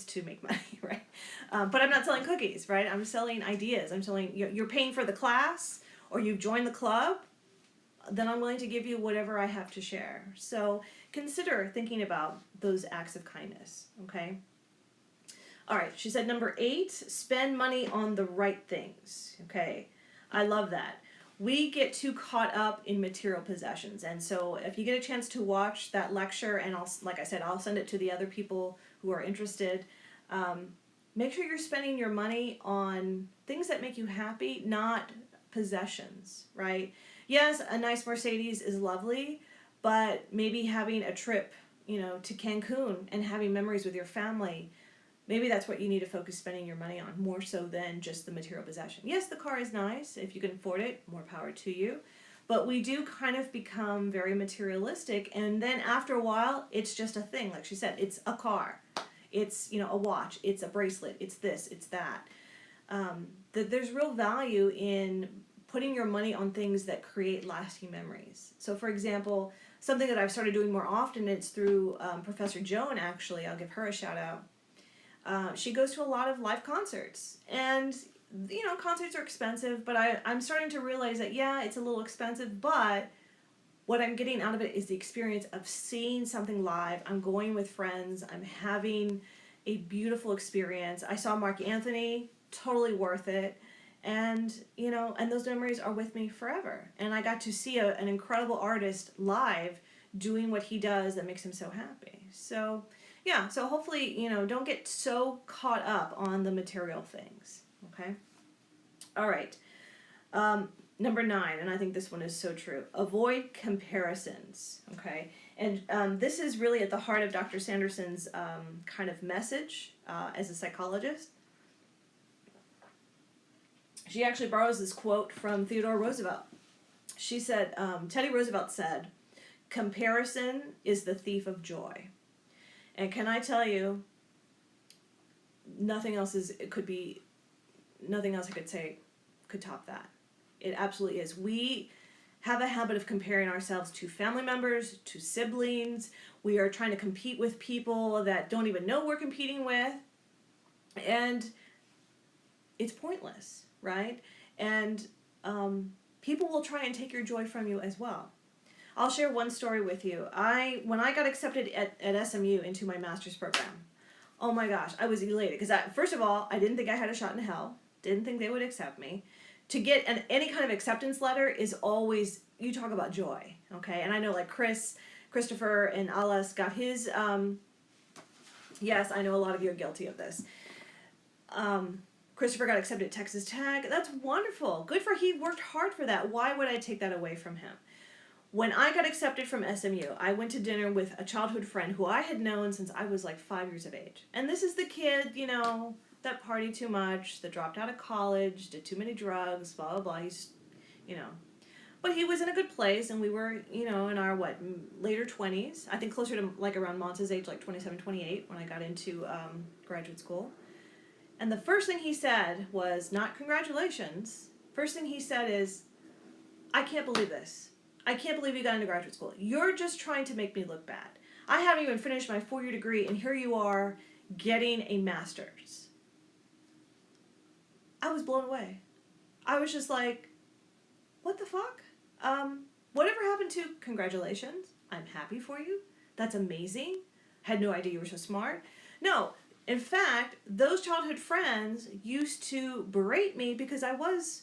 to make money, right? But I'm not selling cookies, right? I'm selling ideas. I'm selling, you're paying for the class or you've joined the club, then I'm willing to give you whatever I have to share. So consider thinking about those acts of kindness, okay? All right, she said number 8, spend money on the right things. Okay, I love that. We get too caught up in material possessions. And so if you get a chance to watch that lecture, and like I said, I'll send it to the other people who are interested, make sure you're spending your money on things that make you happy, not possessions, right? Yes, a nice Mercedes is lovely, but maybe having a trip, to Cancun and having memories with your family, maybe that's what you need to focus spending your money on, more so than just the material possession. Yes, the car is nice. If you can afford it, more power to you. But we do kind of become very materialistic, and then after a while, it's just a thing. Like she said, it's a car. It's, a watch. It's a bracelet. It's this. It's that. There's real value in putting your money on things that create lasting memories. So, for example, something that I've started doing more often, it's through Professor Joan, actually. I'll give her a shout out. She goes to a lot of live concerts, and concerts are expensive, but I'm starting to realize that it's a little expensive, but what I'm getting out of it is the experience of seeing something live. I'm going with friends. I'm having a beautiful experience. I saw Mark Anthony, totally worth it, and and those memories are with me forever. And I got to see an incredible artist live doing what he does that makes him so happy. So so hopefully, don't get so caught up on the material things, okay? All right. Number 9, and I think this one is so true. Avoid comparisons, okay? And this is really at the heart of Dr. Sanderson's kind of message as a psychologist. She actually borrows this quote from Theodore Roosevelt. She said, Teddy Roosevelt said, "Comparison is the thief of joy." And can I tell you, nothing else I could say could top that. It absolutely is. We have a habit of comparing ourselves to family members, to siblings. We are trying to compete with people that don't even know we're competing with. And it's pointless, right? And people will try and take your joy from you as well. I'll share one story with you. When I got accepted at SMU into my master's program, oh my gosh, I was elated. Because first of all, I didn't think I had a shot in hell. Didn't think they would accept me. To get any kind of acceptance letter is always, you talk about joy, okay? And I know like Christopher and Alas got his, yes, I know a lot of you are guilty of this. Christopher got accepted at Texas Tech. That's wonderful. Good for he worked hard for that. Why would I take that away from him? When I got accepted from SMU, I went to dinner with a childhood friend who I had known since I was like 5 years of age. And this is the kid, that partied too much, that dropped out of college, did too many drugs, blah, blah, blah. He's, But he was in a good place, and we were, in our, later 20s. I think closer to, like, around Monta's age, like 27, 28, when I got into graduate school. And the first thing he said was, not congratulations. First thing he said is, I can't believe this. I can't believe you got into graduate school. You're just trying to make me look bad. I haven't even finished my 4-year degree, and here you are getting a master's. I was blown away. I was just like, what the fuck? Whatever happened to congratulations? I'm happy for you. That's amazing. Had no idea you were so smart. No, in fact, those childhood friends used to berate me because I was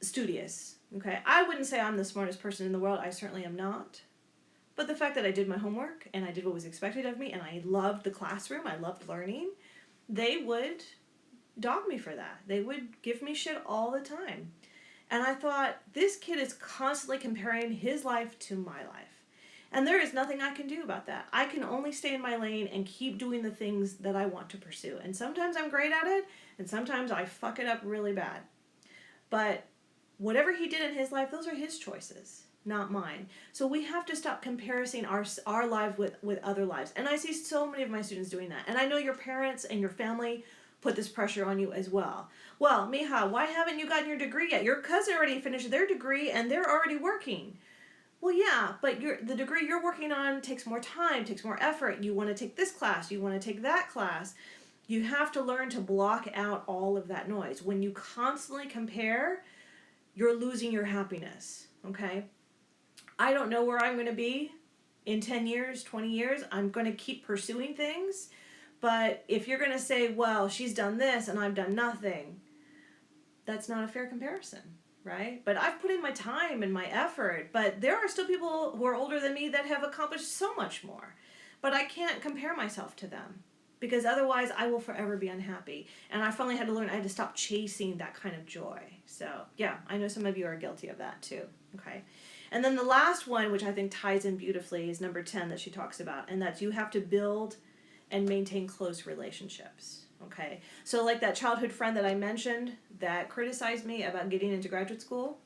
studious. Okay, I wouldn't say I'm the smartest person in the world. I certainly am not. But the fact that I did my homework and I did what was expected of me and I loved the classroom, I loved learning, they would dog me for that. They would give me shit all the time. And I thought, this kid is constantly comparing his life to my life. And there is nothing I can do about that. I can only stay in my lane and keep doing the things that I want to pursue. And sometimes I'm great at it, and sometimes I fuck it up really bad. But whatever he did in his life, those are his choices, not mine. So we have to stop comparing our lives with other lives. And I see so many of my students doing that. And I know your parents and your family put this pressure on you as well. Well, Mija, why haven't you gotten your degree yet? Your cousin already finished their degree and they're already working. Well, yeah, but the degree you're working on takes more time, takes more effort. You want to take this class, you want to take that class. You have to learn to block out all of that noise. When you constantly compare, you're losing your happiness, okay? I don't know where I'm going to be in 10 years, 20 years. I'm going to keep pursuing things. But if you're going to say, well, she's done this and I've done nothing, that's not a fair comparison, right? But I've put in my time and my effort. But there are still people who are older than me that have accomplished so much more. But I can't compare myself to them because otherwise I will forever be unhappy. And I finally had to learn I had to stop chasing that kind of joy. So, yeah, I know some of you are guilty of that too, okay? And then the last one, which I think ties in beautifully, is number 10 that she talks about. And that's you have to build and maintain close relationships, okay? So like that childhood friend that I mentioned that criticized me about getting into graduate school,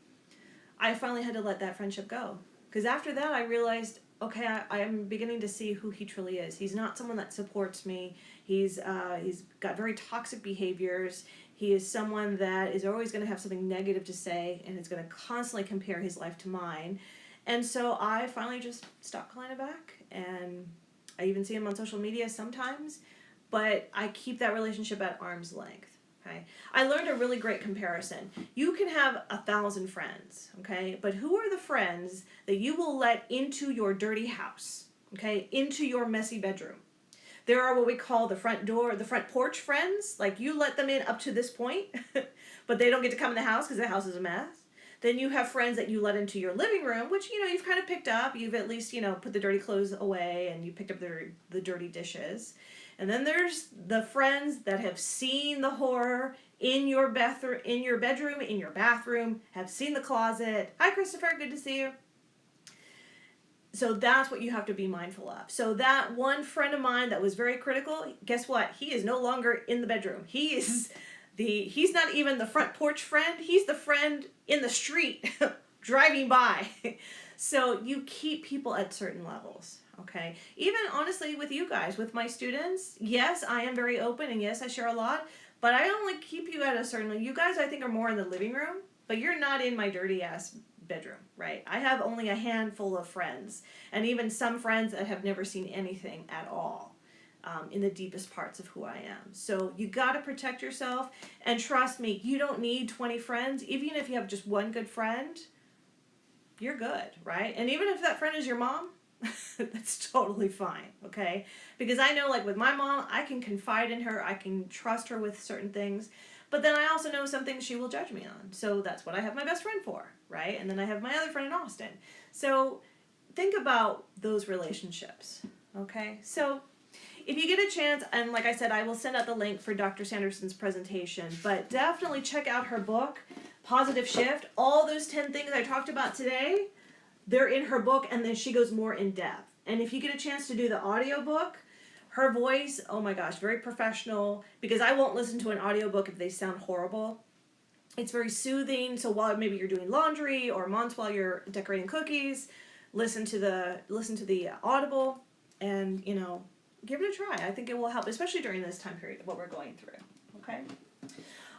I finally had to let that friendship go. Because after that, I realized, okay, I am beginning to see who he truly is. He's not someone that supports me. He's got very toxic behaviors. He is someone that is always going to have something negative to say and is going to constantly compare his life to mine. And so I finally just stopped calling him back, and I even see him on social media sometimes, but I keep that relationship at arm's length, okay? I learned a really great comparison. You can have 1,000 friends, okay? But who are the friends that you will let into your dirty house, okay? Into your messy bedroom? There are what we call the front porch friends. Like, you let them in up to this point, but they don't get to come in the house because the house is a mess. Then you have friends that you let into your living room, which, you've kind of picked up. You've at least, put the dirty clothes away and you picked up the dirty dishes. And then there's the friends that have seen the horror in your bedroom, in your bathroom, have seen the closet. Hi, Christopher. Good to see you. So that's what you have to be mindful of. So that one friend of mine that was very critical, guess what? He is no longer in the bedroom. He's not even the front porch friend. He's the friend in the street driving by. So you keep people at certain levels, okay? Even honestly with you guys, with my students, yes, I am very open and yes, I share a lot, but I only keep you at a certain level. You guys, I think, are more in the living room, but you're not in my dirty ass bedroom, right? I have only a handful of friends, and even some friends that have never seen anything at all. In the deepest parts of who I am. So you got to protect yourself, and trust me, you don't need 20 friends. Even if you have just one good friend, you're good, right? And even if that friend is your mom, that's totally fine, okay? Because I know, like with my mom, I can confide in her, I can trust her with certain things, but then I also know some things she will judge me on. So that's what I have my best friend for, right? And then I have my other friend in Austin. So think about those relationships, okay? So if you get a chance, and like I said, I will send out the link for Dr. Sanderson's presentation, but definitely check out her book, Positive Shift. All those 10 things I talked about today, they're in her book, and then she goes more in depth. And if you get a chance to do the audiobook, her voice, oh my gosh, very professional, because I won't listen to an audiobook if they sound horrible. It's very soothing. So while maybe you're doing laundry or months while you're decorating cookies, listen to the Audible, and give it a try. I think it will help, especially during this time period, what we're going through. Okay.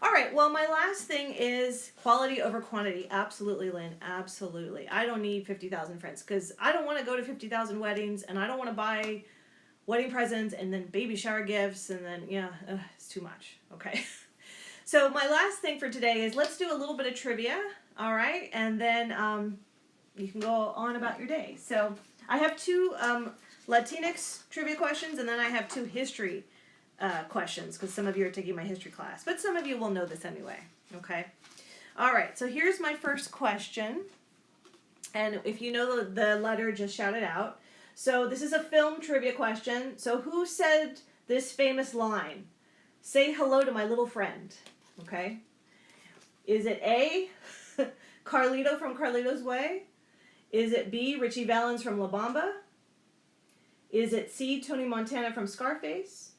All right. Well, my last thing is quality over quantity. Absolutely, Lynn. Absolutely. I don't need 50,000 friends because I don't want to go to 50,000 weddings, and I don't want to buy wedding presents and then baby shower gifts, and then it's too much. Okay. So my last thing for today is let's do a little bit of trivia. All right, and then you can go on about your day. So I have two Latinx trivia questions, and then I have two history questions, because some of you are taking my history class, but some of you will know this anyway. Okay. All right. So here's my first question, and if you know the letter, just shout it out. So this is a film trivia question. So who said this famous line? Say hello to my little friend. Okay. Is it A, Carlito from Carlito's Way? Is it B, Richie Valens from La Bamba? Is it C, Tony Montana from Scarface?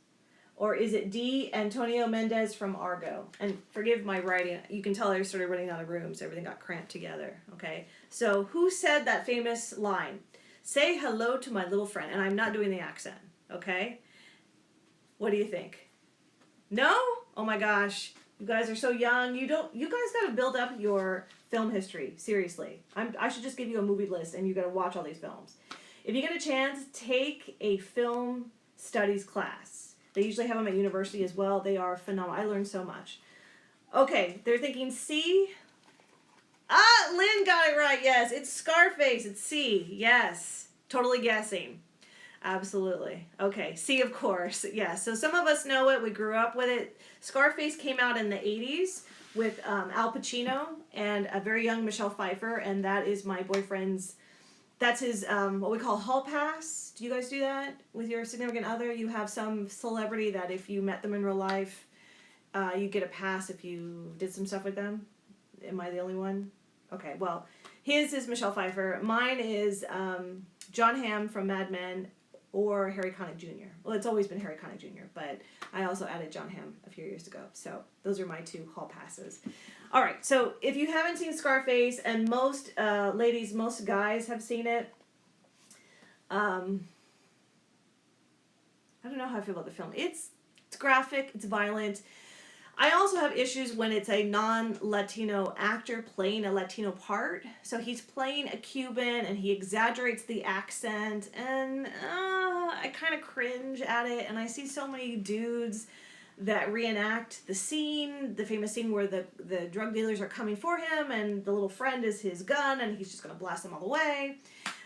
Or is it D, Antonio Mendez from Argo? And forgive my writing. You can tell I started running out of room, so everything got cramped together. Okay. So who said that famous line? Say hello to my little friend. And I'm not doing the accent. Okay. What do you think? No? Oh my gosh. You guys are so young. You guys got to build up your film history. Seriously. I should just give you a movie list and you got to watch all these films. If you get a chance, take a film studies class. They usually have them at university as well. They are phenomenal. I learned so much. Okay, they're thinking C. Lynn got it right. Yes, it's Scarface. It's C. Yes. Totally guessing. Absolutely. Okay, C, of course. Yeah, so some of us know it. We grew up with it. Scarface came out in the 80s with Al Pacino and a very young Michelle Pfeiffer, and that is my boyfriend's, that's his, what we call hall pass. Do you guys do that with your significant other? You have some celebrity that if you met them in real life, you get a pass if you did some stuff with them. Am I the only one? Okay, well, his is Michelle Pfeiffer. Mine is John Hamm from Mad Men, or Harry Connick Jr. Well, it's always been Harry Connick Jr., but I also added John Hamm a few years ago. So those are my two hall passes. All right, so if you haven't seen Scarface, and most ladies, most guys have seen it, I don't know how I feel about the film. It's graphic, it's violent. I also have issues when it's a non-Latino actor playing a Latino part. So he's playing a Cuban and he exaggerates the accent, and I kind of cringe at it. And I see so many dudes that reenact the scene, the famous scene where the drug dealers are coming for him and the little friend is his gun and he's just going to blast them all the way.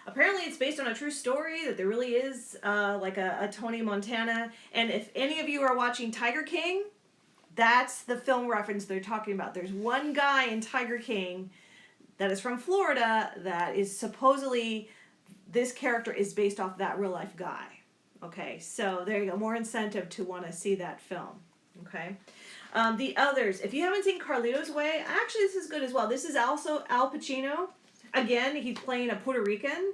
Apparently it's based on a true story, that there really is like a Tony Montana. And if any of you are watching Tiger King, that's the film reference they're talking about. There's one guy in Tiger King that is from Florida that is supposedly, this character is based off that real life guy. Okay, so there you go. More incentive to want to see that film. Okay. The others, if you haven't seen Carlito's Way, actually this is good as well. This is also Al Pacino. Again, he's playing a Puerto Rican.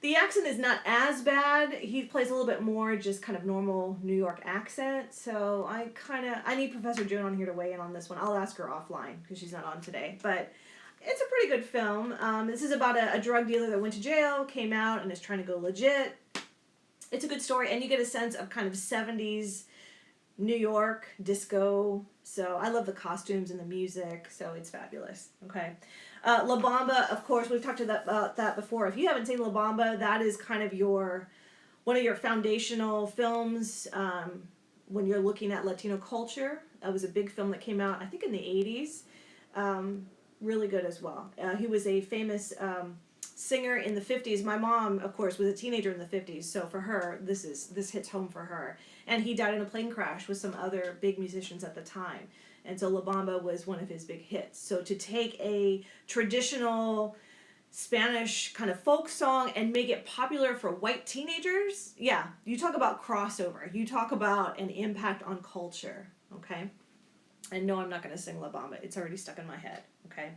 The accent is not as bad. He plays a little bit more just kind of normal New York accent. So I need Professor Joan on here to weigh in on this one. I'll ask her offline because she's not on today. But it's a pretty good film. This is about a drug dealer that went to jail, came out, and is trying to go legit. It's a good story, and you get a sense of kind of 70s New York disco. So I love the costumes and the music, so it's fabulous. Okay. La Bamba, of course, we've talked about that before. If you haven't seen La Bamba, that is kind of one of your foundational films when you're looking at Latino culture. That was a big film that came out, I think, in the 80s. Really good as well. He was a famous singer in the 50s. My mom, of course, was a teenager in the 50s, so for her, this hits home for her. And he died in a plane crash with some other big musicians at the time. And so La Bamba was one of his big hits. So to take a traditional Spanish kind of folk song and make it popular for white teenagers, yeah, you talk about crossover. You talk about an impact on culture, okay? And no, I'm not going to sing La Bamba. It's already stuck in my head, okay?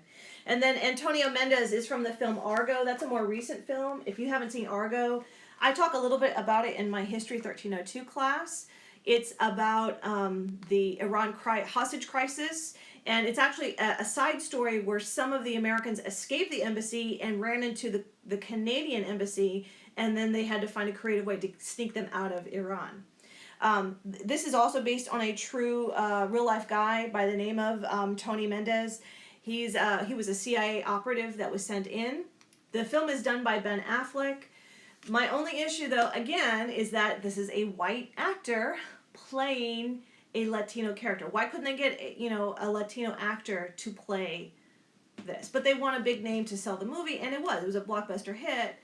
And then Antonio Mendez is from the film Argo. That's a more recent film. If you haven't seen Argo, I talk a little bit about it in my History 1302 class. It's about the Iran hostage crisis, and it's actually a side story where some of the Americans escaped the embassy and ran into the Canadian embassy, and then they had to find a creative way to sneak them out of Iran. This is also based on a true real-life guy by the name of Tony Mendez. He was a CIA operative that was sent in. The film is done by Ben Affleck. My only issue, though, again, is that this is a white actor playing a Latino character. Why couldn't they get, a Latino actor to play this? But they want a big name to sell the movie, and it was a blockbuster hit.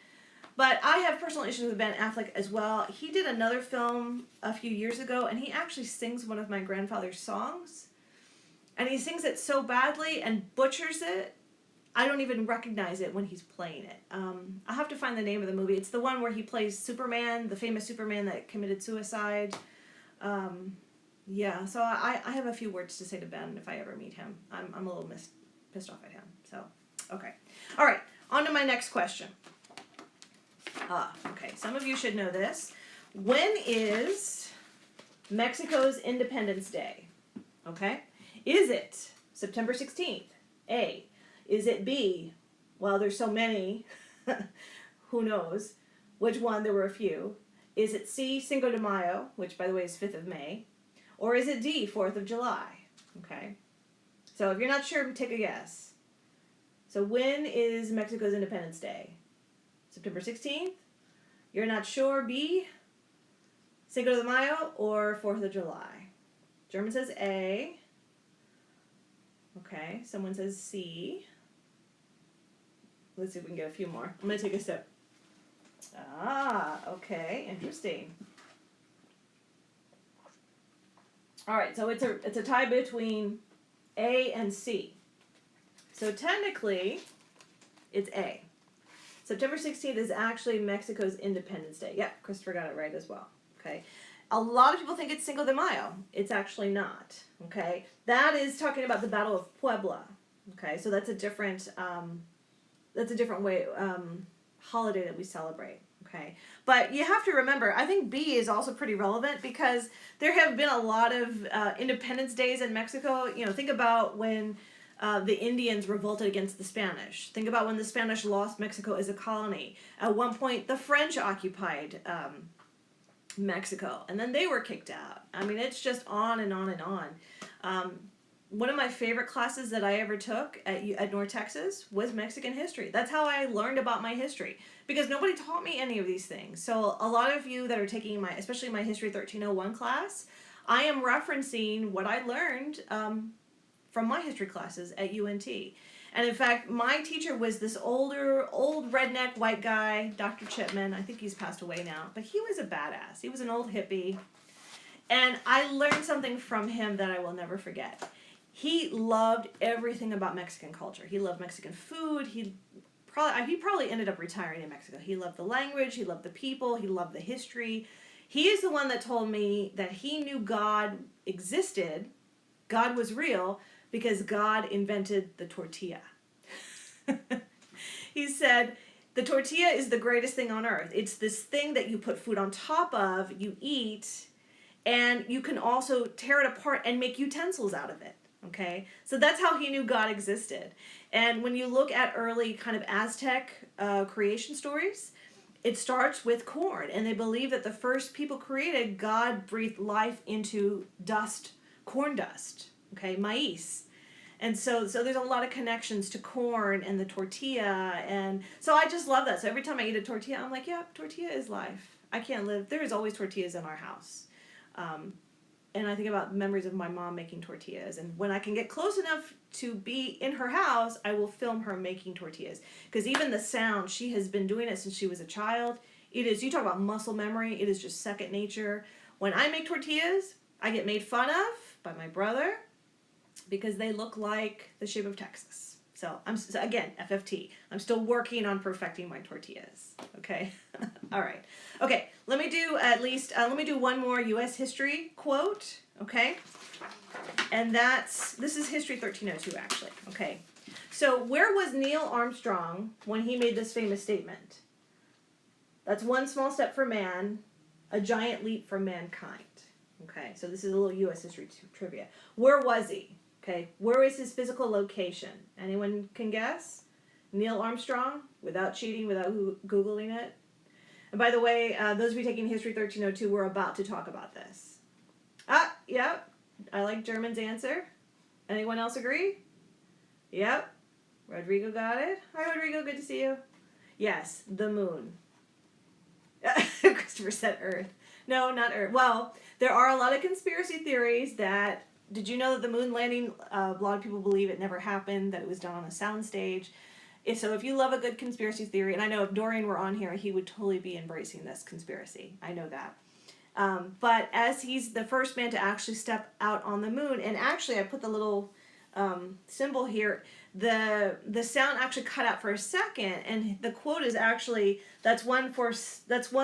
But I have personal issues with Ben Affleck as well. He did another film a few years ago, and he actually sings one of my grandfather's songs. And he sings it so badly and butchers it, I don't even recognize it when he's playing it. I'll have to find the name of the movie. It's the one where he plays Superman, the famous Superman that committed suicide. Yeah, so I have a few words to say to Ben if I ever meet him. I'm a little pissed off at him. So, okay. All right, on to my next question. Okay, some of you should know this. When is Mexico's Independence Day? Okay. Is it September 16th? A. Is it B? Well, there's so many. Who knows? Which one? There were a few. Is it C, Cinco de Mayo, which, by the way, is 5th of May? Or is it D, 4th of July? Okay. So if you're not sure, take a guess. So when is Mexico's Independence Day? September 16th? You're not sure, B, Cinco de Mayo, or 4th of July? German says A. Okay, someone says C. Let's see if we can get a few more. I'm going to take a sip. Okay, interesting. All right, so it's a tie between A and C. So technically, it's A. September 16th is actually Mexico's Independence Day. Yeah, Christopher got it right as well. Okay. A lot of people think it's Cinco de Mayo. It's actually not. Okay. That is talking about the Battle of Puebla. Okay. So that's a different way holiday that we celebrate. Okay. But you have to remember, I think B is also pretty relevant because there have been a lot of Independence Days in Mexico. Think about when the Indians revolted against the Spanish. Think about when the Spanish lost Mexico as a colony. At one point, the French occupied Mexico, and then they were kicked out. I mean, it's just on and on and on. One of my favorite classes that I ever took at North Texas was Mexican history. That's how I learned about my history, because nobody taught me any of these things. So a lot of you that are taking especially my History 1301 class, I am referencing what I learned from my history classes at UNT. And in fact, my teacher was this old redneck white guy, Dr. Chipman. I think he's passed away now, but he was a badass. He was an old hippie. And I learned something from him that I will never forget. He loved everything about Mexican culture. He loved Mexican food. He probably ended up retiring in Mexico. He loved the language. He loved the people. He loved the history. He is the one that told me that he knew God existed. God was real, because God invented the tortilla. He said, the tortilla is the greatest thing on earth. It's this thing that you put food on top of, you eat, and you can also tear it apart and make utensils out of it. Okay? So that's how he knew God existed. And when you look at early kind of Aztec creation stories, it starts with corn. And they believe that the first people created, God breathed life into dust, corn dust. Okay, maize. And so there's a lot of connections to corn and the tortilla. And so I just love that. So every time I eat a tortilla, I'm like, yeah, tortilla is life. I can't live. There is always tortillas in our house. And I think about memories of my mom making tortillas. And when I can get close enough to be in her house, I will film her making tortillas. Because even the sound, she has been doing it since she was a child. It is, you talk about muscle memory, it is just second nature. When I make tortillas, I get made fun of by my brother, because they look like the shape of Texas. So again, FFT. I'm still working on perfecting my tortillas. Okay. All right. Okay. Let me do one more U.S. history quote. Okay. And this is History 1302 actually. Okay. So where was Neil Armstrong when he made this famous statement? That's one small step for man, a giant leap for mankind. Okay, so this is a little U.S. history trivia. Where was he? Okay, where is his physical location? Anyone can guess? Neil Armstrong, without cheating, without Googling it. And by the way, those of you taking History 1302, we're about to talk about this. Yep. I like German's answer. Anyone else agree? Yep. Rodrigo got it. Hi, Rodrigo. Good to see you. Yes, the moon. Christopher said Earth. No, not Earth. Well, there are a lot of conspiracy theories that... Did you know that the moon landing, a lot of people believe it never happened, that it was done on a soundstage? If you love a good conspiracy theory, and I know if Dorian were on here, he would totally be embracing this conspiracy. I know that. But as he's the first man to actually step out on the moon, and actually I put the little symbol here, the sound actually cut out for a second, and the quote is actually, that's one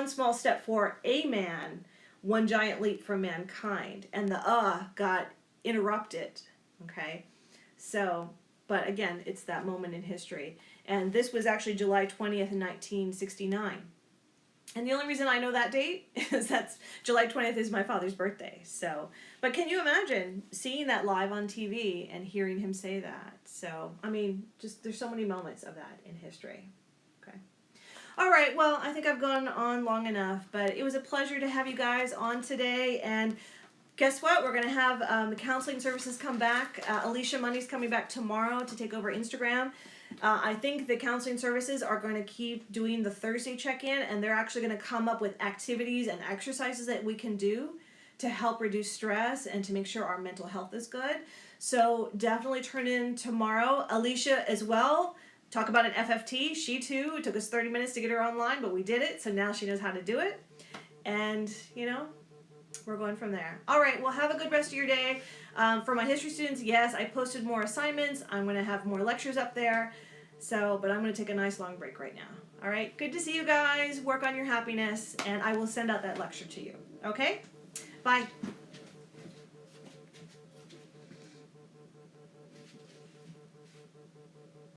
small step for a man, one giant leap for mankind. And the got interrupted. Okay? So, but again, it's that moment in history. And this was actually July 20th, 1969. And the only reason I know that date is that's July 20th is my father's birthday. So, but can you imagine seeing that live on TV and hearing him say that? So, I mean, just there's so many moments of that in history. Okay. All right. Well, I think I've gone on long enough, but it was a pleasure to have you guys on today. And guess what? We're going to have the counseling services come back. Alicia Money's coming back tomorrow to take over Instagram. I think the counseling services are going to keep doing the Thursday check-in, and they're actually going to come up with activities and exercises that we can do to help reduce stress and to make sure our mental health is good. So definitely turn in tomorrow. Alicia as well. Talk about an FFT. She too. It took us 30 minutes to get her online, but we did it. So now she knows how to do it. And, we're going from there. All right. Well, have a good rest of your day. For my history students, yes, I posted more assignments. I'm going to have more lectures up there. But I'm going to take a nice long break right now. All right. Good to see you guys. Work on your happiness, and I will send out that lecture to you. Okay? Bye.